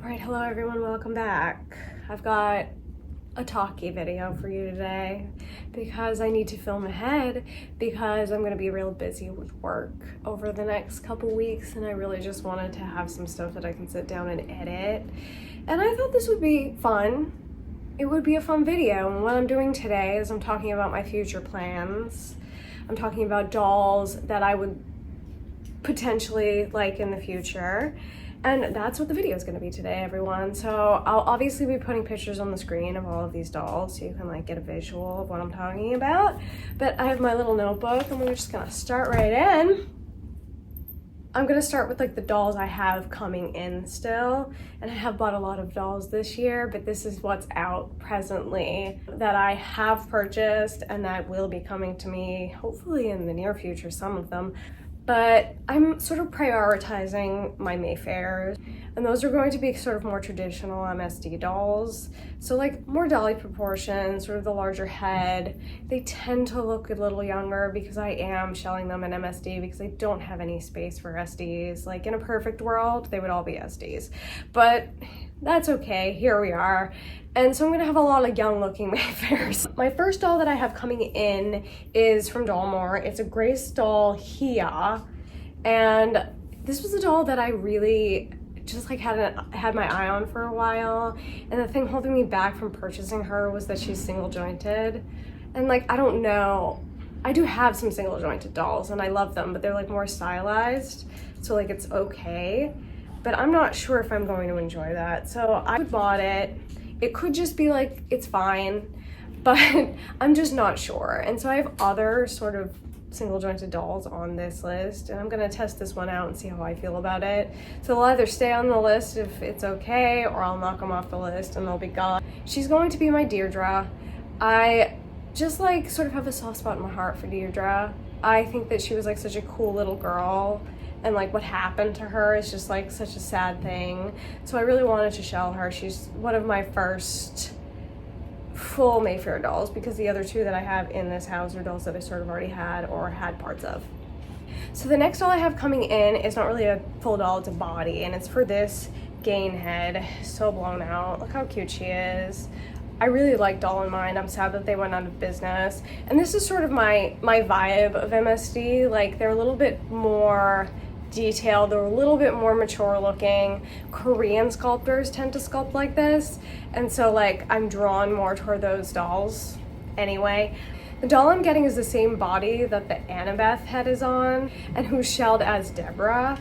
Alright, hello everyone, welcome back. I've got a talkie video for you today because I need to film ahead because I'm going to be real busy with work over the next couple weeks, and I really just wanted to have some stuff that I can sit down and edit. And I thought this would be fun. It would be a fun video, and what I'm doing today is I'm talking about my future plans. I'm talking about dolls that I would potentially like in the future. And that's what the video is going to be today, everyone. So I'll obviously be putting pictures on the screen of all of these dolls so you can like get a visual of what I'm talking about. But I have my little notebook and we're just going to start right in. I'm going to start with like the dolls I have coming in still. And I have bought a lot of dolls this year, but this is what's out presently that I have purchased and that will be coming to me hopefully in the near future, some of them. But I'm sort of prioritizing my Mayfairs, and those are going to be sort of more traditional MSD dolls. So like more dolly proportions, sort of the larger head. They tend to look a little younger because I am shelling them in MSD because I don't have any space for SDs. Like in a perfect world, they would all be SDs, but that's okay, here we are. And so I'm gonna have a lot of young looking Mayfairs. My first doll that I have coming in is from Dollmore. It's a Grace doll, Hia. And this was a doll that I really just like had my eye on for a while. And the thing holding me back from purchasing her was that she's single jointed. And like, I don't know, I do have some single jointed dolls and I love them, but they're like more stylized. So like it's okay, but I'm not sure if I'm going to enjoy that. So I bought it. It could just be like, it's fine, but I'm just not sure. And so I have other sort of single jointed dolls on this list, and I'm gonna test this one out and see how I feel about it. So they'll either stay on the list if it's okay, or I'll knock them off the list and they'll be gone. She's going to be my Deirdre. I just like sort of have a soft spot in my heart for Deirdre. I think that she was like such a cool little girl, and like what happened to her is just like such a sad thing. So I really wanted to shell her. She's one of my first full Mayfair dolls because the other two that I have in this house are dolls that I sort of already had or had parts of. So the next doll I have coming in is not really a full doll, it's a body, and it's for this Gain head. So blown out. Look how cute she is. I really like Doll in Mind. I'm sad that they went out of business. And this is sort of my vibe of MSD. Like they're a little bit more detailed, they're a little bit more mature looking. Korean sculptors tend to sculpt like this, and so like I'm drawn more toward those dolls anyway. The doll I'm getting is the same body that the Annabeth head is on and who's shelled as Deborah,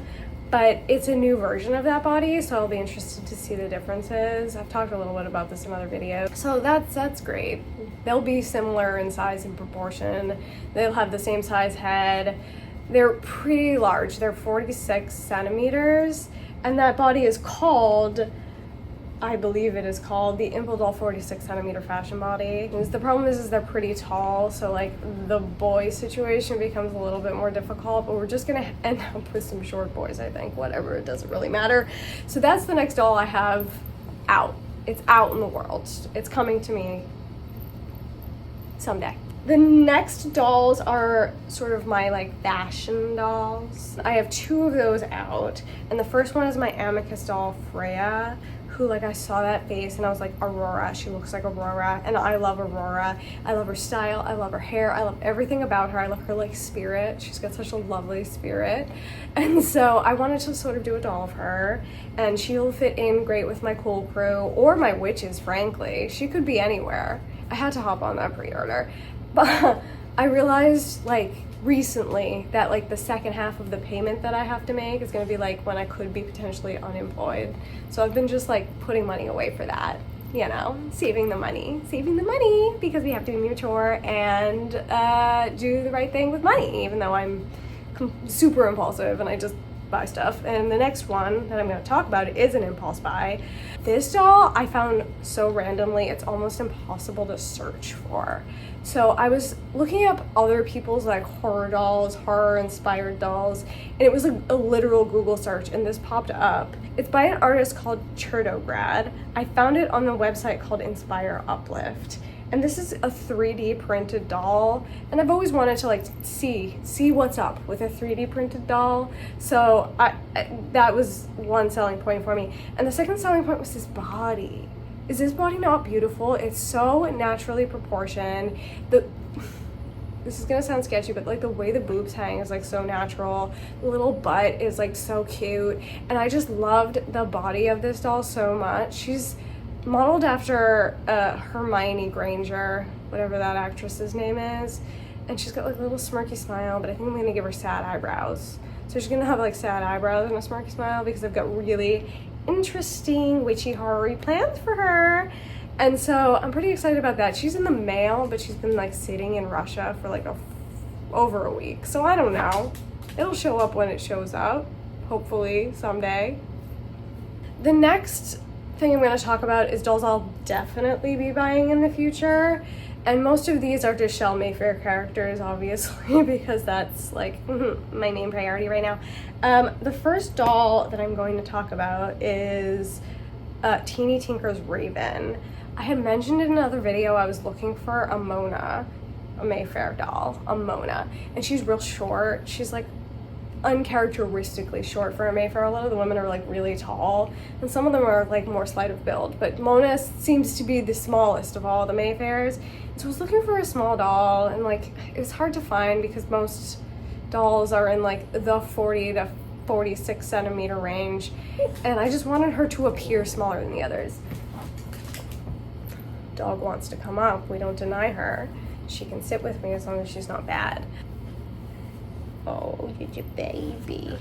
but it's a new version of that body, so I'll be interested to see the differences. I've talked a little bit about this in other videos, so that's great. They'll be similar in size and proportion. They'll have the same size head. They're pretty large. They're 46 centimeters, and that body is called, I believe it is called, the Impel Doll 46 centimeter fashion body. The problem is they're pretty tall, so like the boy situation becomes a little bit more difficult, but we're just gonna end up with some short boys, I think. Whatever, it doesn't really matter. So that's the next doll I have out. It's out in the world. It's coming to me someday. The next dolls are sort of my like fashion dolls. I have two of those out, and the first one is my Amicus doll, Freya, who like I saw that face and I was like, Aurora, she looks like Aurora, and I love Aurora. I love her style, I love her hair, I love everything about her. I love her like spirit. She's got such a lovely spirit, and so I wanted to sort of do a doll of her, and she'll fit in great with my cool crew or my witches, frankly. She could be anywhere. I had to hop on that pre-order. But I realized like recently that like the second half of the payment that I have to make is going to be like when I could be potentially unemployed. So I've been just like putting money away for that, you know, saving the money because we have to be mature and do the right thing with money, even though I'm super impulsive and I just buy stuff. And the next one that I'm going to talk about is an impulse buy. This doll I found so randomly, it's almost impossible to search for. So I was looking up other people's like horror dolls, horror inspired dolls, and it was a literal Google search, and this popped up. It's by an artist called Trudograd. I found it on the website called Inspire Uplift, And this is a 3D printed doll, and I've always wanted to like see what's up with a 3D printed doll. So that was one selling point for me. And the second selling point was this body. Is this body not beautiful? It's so naturally proportioned. This is gonna sound sketchy, but like the way the boobs hang is like so natural. The little butt is like so cute, and I just loved the body of this doll so much. She's modeled after Hermione Granger, whatever that actress's name is, and she's got like a little smirky smile, but I think I'm gonna give her sad eyebrows. So she's gonna have like sad eyebrows and a smirky smile because I've got really interesting witchy horror plans for her. And so I'm pretty excited about that. She's in the mail, but she's been like sitting in Russia for like over a week. So I don't know. It'll show up when it shows up, hopefully someday. The next thing I'm going to talk about is dolls I'll definitely be buying in the future. And most of these are just Shell Mayfair characters, obviously, because that's like my main priority right now. The first doll that I'm going to talk about is Teeny Tinker's Raven. I had mentioned in another video I was looking for a Mona, a Mayfair doll, a Mona, and she's real short. She's like uncharacteristically short for a Mayfair. A lot of the women are like really tall, and some of them are like more slight of build, but Mona seems to be the smallest of all the Mayfairs. So I was looking for a small doll, and like it was hard to find because most dolls are in like the 40 to 46 centimeter range, and I just wanted her to appear smaller than the others. Dog wants to come up, we don't deny her. She can sit with me as long as she's not bad. Oh, you're your baby.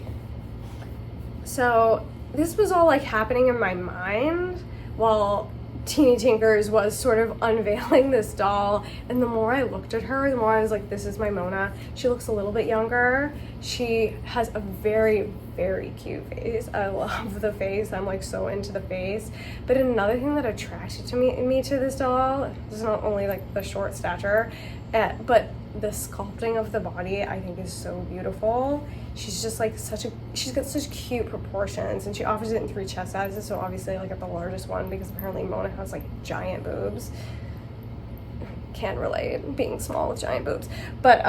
So this was all like happening in my mind while Teeny Tinkers was sort of unveiling this doll, and the more I looked at her, the more I was like, this is my Mona. She looks a little bit younger. She has a very, very cute face. I love the face. I'm like so into the face. But another thing that attracted to me to this doll is not only like the short stature, but the sculpting of the body I think is so beautiful. She's just like she's got such cute proportions, and she offers it in 3 chest sizes, so obviously I got the largest one because apparently Mona has like giant boobs. Can't relate being small with giant boobs. But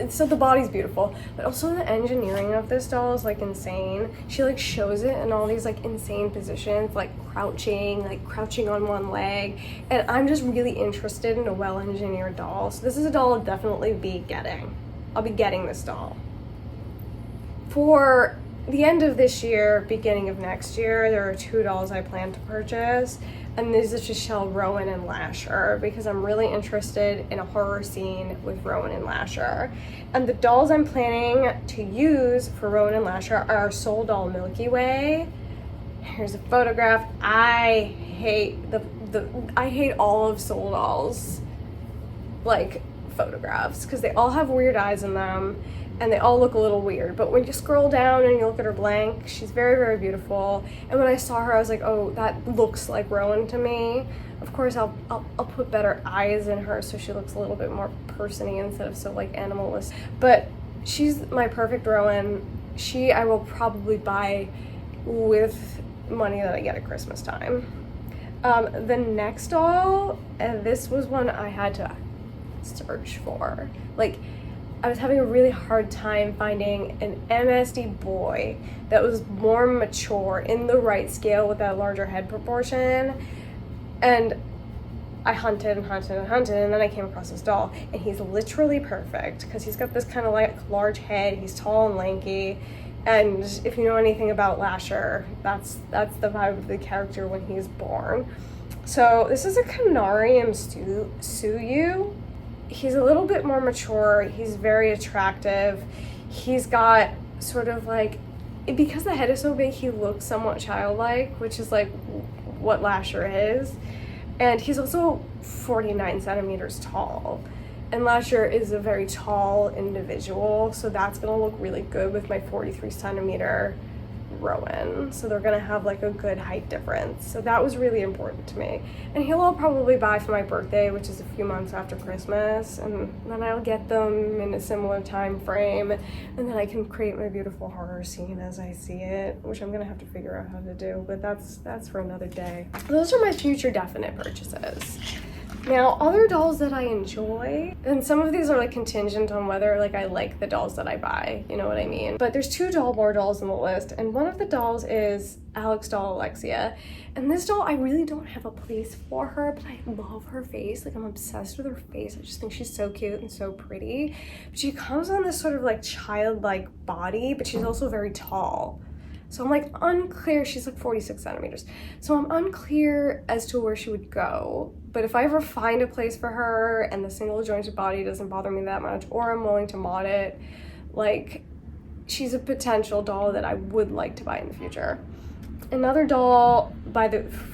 so the body's beautiful, but also the engineering of this doll is like insane. She like shows it in all these like insane positions, like crouching on one leg, and I'm just really interested in a well-engineered doll. So this is a doll I'll definitely be getting. I'll be getting this doll. For the end of this year, beginning of next year, there are 2 dolls I plan to purchase, and these are just Shell, Rowan, and Lasher, because I'm really interested in a horror scene with Rowan and Lasher. And the dolls I'm planning to use for Rowan and Lasher are Soul Doll Milky Way. Here's a photograph. I hate I hate all of Soul Doll's like photographs because they all have weird eyes in them and they all look a little weird, but when you scroll down and you look at her blank, she's very, very beautiful. And when I saw her, I was like, oh, that looks like Rowan to me. Of course, I'll put better eyes in her so she looks a little bit more person-y instead of so like animalist. But she's my perfect Rowan. I will probably buy with money that I get at Christmas time. The next doll, and this was one I had to search for. Like, I was having a really hard time finding an MSD boy that was more mature in the right scale with that larger head proportion. And I hunted and hunted and hunted, and then I came across this doll, and he's literally perfect because he's got this kind of like large head, he's tall and lanky, and if you know anything about Lasher, that's the vibe of the character when he's born. So this is a Canarium Suyu. He's a little bit more mature, he's very attractive, he's got sort of like, because the head is so big, he looks somewhat childlike, which is like what Lasher is, and he's also 49 centimeters tall, and Lasher is a very tall individual, so that's gonna look really good with my 43 centimeter Rowan, so they're gonna have like a good height difference. So that was really important to me. And he'll probably buy for my birthday, which is a few months after Christmas, and then I'll get them in a similar time frame, and then I can create my beautiful horror scene as I see it, which I'm gonna have to figure out how to do, but that's for another day. Those are my future definite purchases. Now, other dolls that I enjoy, and some of these are like contingent on whether like I like the dolls that I buy, you know what I mean? But there's two more dolls on the list, and one of the dolls is Amicus Doll Alexia. And this doll, I really don't have a place for her, but I love her face. Like, I'm obsessed with her face. I just think she's so cute and so pretty. But she comes on this sort of like childlike body, but she's also very tall. So I'm like unclear. She's like 46 centimeters. So I'm unclear as to where she would go. But if I ever find a place for her and the single jointed body doesn't bother me that much, or I'm willing to mod it, like, she's a potential doll that I would like to buy in the future. Another doll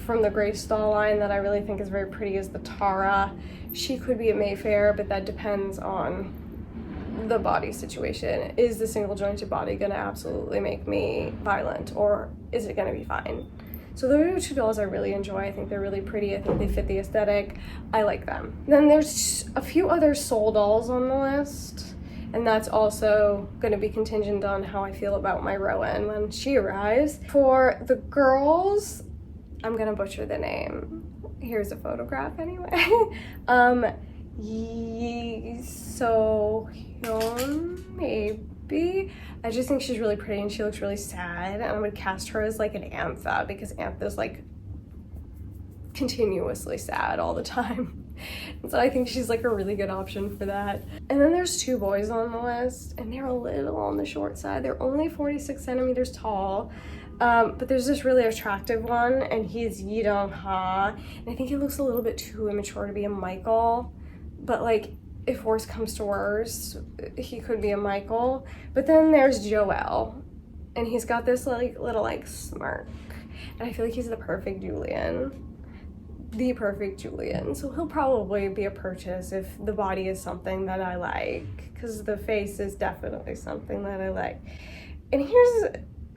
from the Grace doll line that I really think is very pretty is the Tara. She could be at Mayfair, but that depends on the body situation. Is the single jointed body gonna absolutely make me violent, or is it gonna be fine? So those are two dolls I really enjoy. I think they're really pretty. I think they fit the aesthetic. I like them. Then there's a few other soul dolls on the list, and that's also gonna be contingent on how I feel about my Rowan when she arrives. For the girls, I'm gonna butcher the name. Here's a photograph anyway. So maybe. I just think she's really pretty and she looks really sad, and I would cast her as like an Antha, because Antha's like continuously sad all the time. And so I think she's like a really good option for that. And then there's two boys on the list, and they're a little on the short side. They're only 46 centimeters tall. But there's this really attractive one, and he's Yidong Ha, and I think he looks a little bit too immature to be a Michael, but like, if worse comes to worse, he could be a Michael. But then there's Joel, and he's got this like little like smirk, and I feel like he's the perfect Julian. So he'll probably be a purchase if the body is something that I like, because the face is definitely something that I like. And here's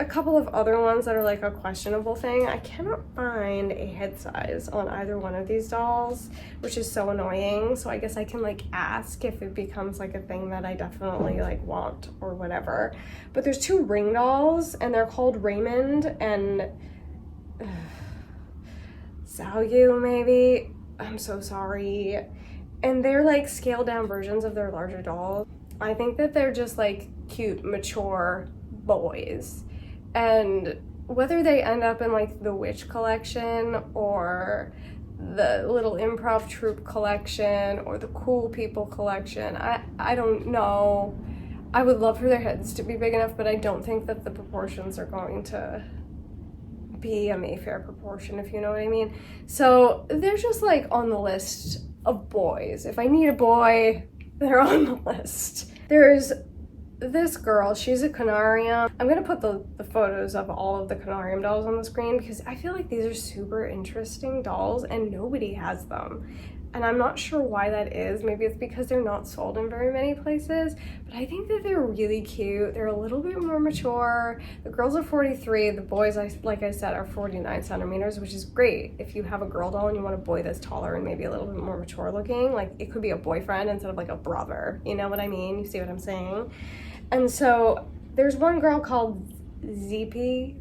a couple of other ones that are like a questionable thing. I cannot find a head size on either one of these dolls, which is so annoying. So I guess I can like ask if it becomes like a thing that I definitely like want or whatever. But there's two ring dolls, and they're called Raymond and Xiaoyu maybe. I'm so sorry. And they're like scaled down versions of their larger dolls. I think that they're just like cute, mature boys. And whether they end up in like the Witch collection or the little improv troupe collection or the cool people collection, I don't know. I would love for their heads to be big enough, but I don't think that the proportions are going to be a Mayfair proportion, if you know what I mean. So they're just like on the list of boys. If I need a boy, they're on the list. There's this girl, she's a Canarium. I'm gonna put the photos of all of the Canarium dolls on the screen, because I feel like these are super interesting dolls and nobody has them. And I'm not sure why that is. Maybe it's because they're not sold in very many places, but I think that they're really cute. They're a little bit more mature. The girls are 43, the boys, like I said, are 49 centimeters, which is great. If you have a girl doll and you want a boy that's taller and maybe a little bit more mature looking, like it could be a boyfriend instead of like a brother, you know what I mean? You see what I'm saying? And so there's one girl called Zeepi,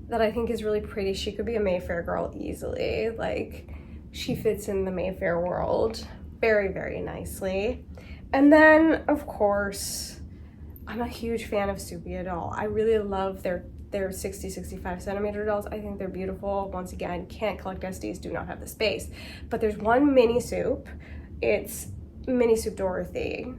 that I think is really pretty. She could be a Mayfair girl easily. Like, she fits in the Mayfair world very, very nicely. And then, of course, I'm a huge fan of Yuyu Doll. I really love their 60-65 centimeter dolls. I think they're beautiful. Once again, can't collect SDs, do not have the space. But there's one mini soup. It's Mini Soup Dorothy.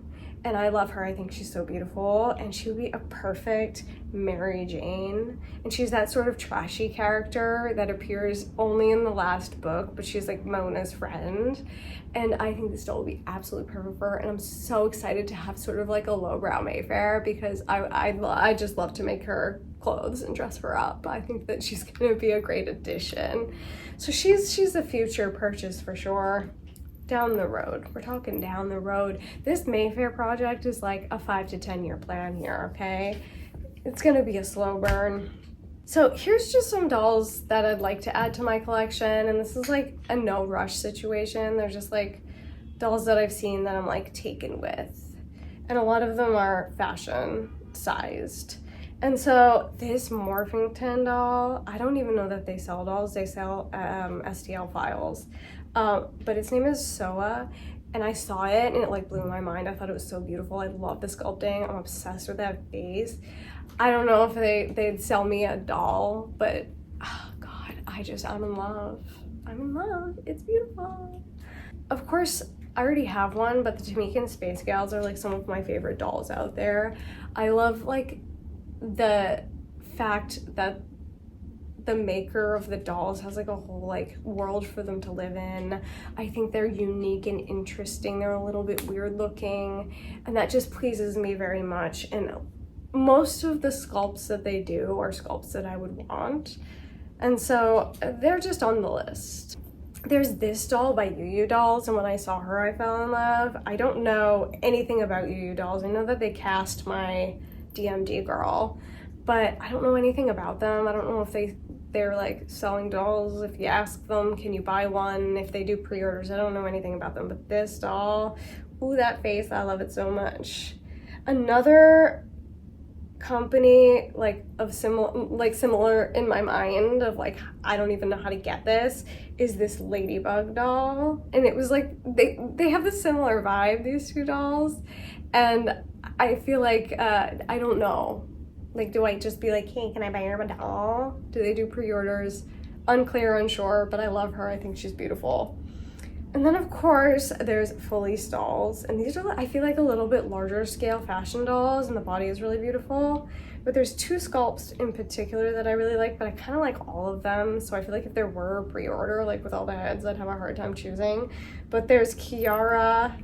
And I love her. I think she's so beautiful, and she would be a perfect Mary Jane. And she's that sort of trashy character that appears only in the last book, but she's like Mona's friend. And I think this doll would be absolutely perfect for her. And I'm so excited to have sort of like a lowbrow Mayfair, because I just love to make her clothes and dress her up. I think that she's gonna be a great addition. So she's a future purchase for sure. Down the road, we're talking down the road. This Mayfair project is like a 5 to 10 year plan here, okay? it's gonna be a slow burn. So here's just some dolls that I'd like to add to my collection, and this is like a no rush situation. They're just like dolls that I've seen that I'm like taken with, and a lot of them are fashion sized. And so this Morphingon doll, I don't even know that they sell dolls. They sell STL files, but its name is Soa, and I saw it and it like blew my mind. I thought it was so beautiful. I love the sculpting. I'm obsessed with that face. I don't know if they'd sell me a doll, but oh God, I'm in love. I'm in love. It's beautiful. Of course, I already have one, but the Tamikan Space Gals are like some of my favorite dolls out there. I love like the fact that the maker of the dolls has like a whole like world for them to live in. I think they're unique and interesting. They're a little bit weird looking, and that just pleases me very much. And most of the sculpts that they do are sculpts that I would want, and so they're just on the list. There's this doll by Yuyu Dolls, and when I saw her I fell in love. I don't know anything about Yuyu Dolls. I know that they cast my DMD girl, but I don't know anything about them. I don't know if they're like selling dolls. If you ask them, can you buy one? If they do pre-orders, I don't know anything about them. But this doll, ooh, that face, I love it so much. Another company like similar in my mind of like I don't even know how to get this is this Ladybug doll, and it was like they have a similar vibe, these two dolls, and I feel like I don't know, like do I just be like, hey, can I buy your doll? Do they do pre-orders? Unclear, unsure, but I love her. I think she's beautiful. And then of course there's Felice Dolls, and these are I feel like a little bit larger scale fashion dolls, and the body is really beautiful. But there's two sculpts in particular that I really like, but I kind of like all of them, so I feel like if there were a pre-order like with all the heads, I'd have a hard time choosing. But there's Kiara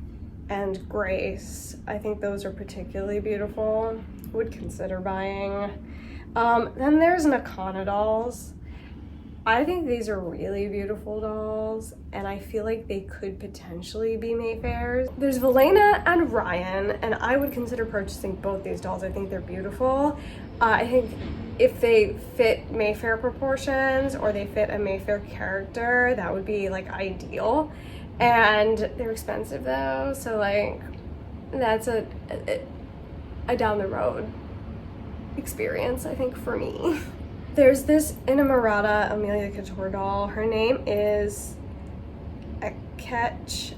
and Grace. I think those are particularly beautiful. Would consider buying. Then there's Nakana Dolls. I think these are really beautiful dolls, and I feel like they could potentially be Mayfairs. There's Valena and Ryan, and I would consider purchasing both these dolls. I think they're beautiful. I think if they fit Mayfair proportions or they fit a Mayfair character, that would be like ideal. And they're expensive though, so like that's a down the road experience, I think, for me. There's this Inamorata Emilia Couture doll. Her name is Akech,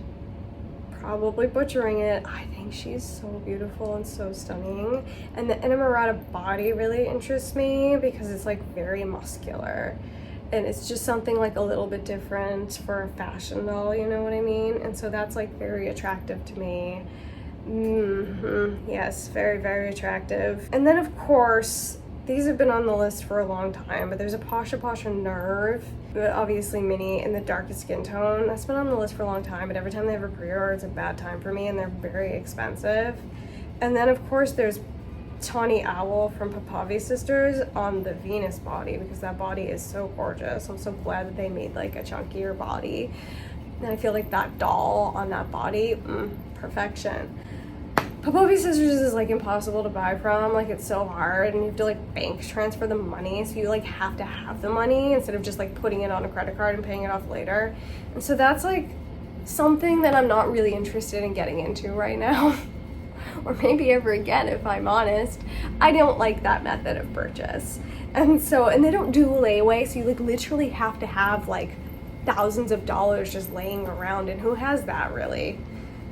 probably butchering it. I think she's so beautiful and so stunning. And the Inamorata body really interests me because it's like very muscular. And it's just something like a little bit different for a fashion doll, you know what I mean? And so that's like very attractive to me. Yes, very, very attractive. And then of course, these have been on the list for a long time, but there's a Pasha Pasha Nerve, but obviously mini in the darkest skin tone. That's been on the list for a long time, but every time they have a pre-order, it's a bad time for me, and they're very expensive. And then of course there's Tawny Owl from Papavi Sisters on the Venus body, because that body is so gorgeous. I'm so glad that they made like a chunkier body. And I feel like that doll on that body, perfection. Papavi Sisters is like impossible to buy from. Like it's so hard, and you have to like bank transfer the money, so you like have to have the money instead of just like putting it on a credit card and paying it off later. And so that's like something that I'm not really interested in getting into right now. Or maybe ever again, if I'm honest. I don't like that method of purchase. And they don't do layaway, so you like literally have to have like thousands of dollars just laying around, and who has that really?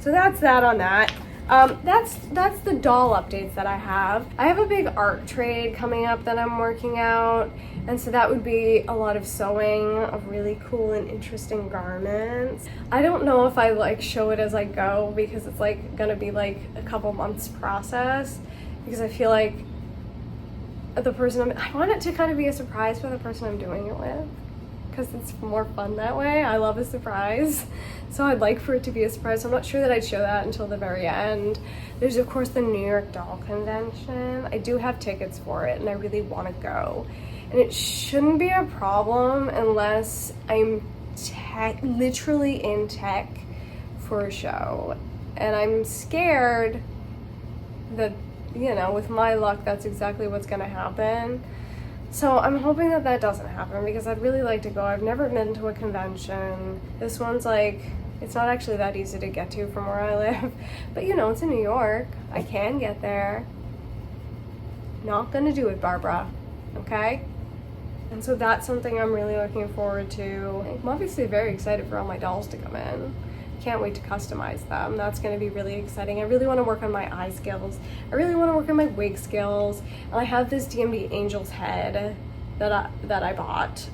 So that's that on that. That's the doll updates that I have. I have a big art trade coming up that I'm working out, and so that would be a lot of sewing of really cool and interesting garments. I don't know if I like show it as I go, because it's like gonna be like a couple months process, because I feel like I want it to kind of be a surprise for the person I'm doing it with, because it's more fun that way. I love a surprise, so I'd like for it to be a surprise. I'm not sure that I'd show that until the very end. There's of course the New York Doll Convention. I do have tickets for it, and I really want to go, and it shouldn't be a problem unless I'm literally in tech for a show, and I'm scared that you know, with my luck, that's exactly what's gonna happen. So I'm hoping that that doesn't happen because I'd really like to go. I've never been to a convention. This one's like, it's not actually that easy to get to from where I live, but you know, it's in New York. I can get there. Not gonna do it, Barbara, okay? And so that's something I'm really looking forward to. I'm obviously very excited for all my dolls to come in. Can't wait to customize them. That's going to be really exciting. I really want to work on my eye skills. I really want to work on my wig skills. And I have this DMD Angel's head that I bought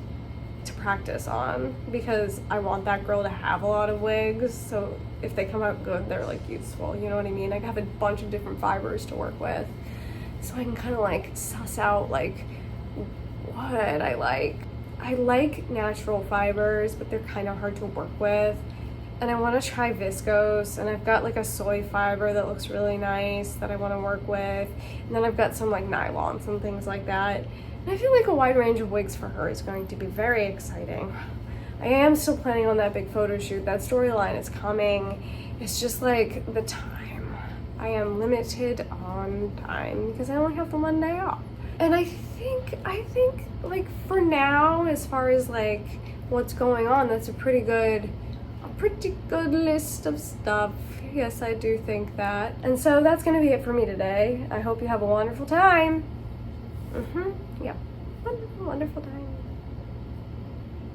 to practice on because I want that girl to have a lot of wigs. So if they come out good, they're like useful. You know what I mean? I have a bunch of different fibers to work with. So I can kind of like suss out like what I like. I like natural fibers, but they're kind of hard to work with. And I want to try viscose, and I've got like a soy fiber that looks really nice that I want to work with, and then I've got some like nylons and things like that. And I feel like a wide range of wigs for her is going to be very exciting. I am still planning on that big photo shoot. That storyline is coming. It's just like the time. I am limited on time because I only have the one day off. And I think like for now, as far as like what's going on, that's a pretty good list of stuff. Yes, I do think that. And so that's gonna be it for me today. I hope you have a wonderful time. Yeah, wonderful time.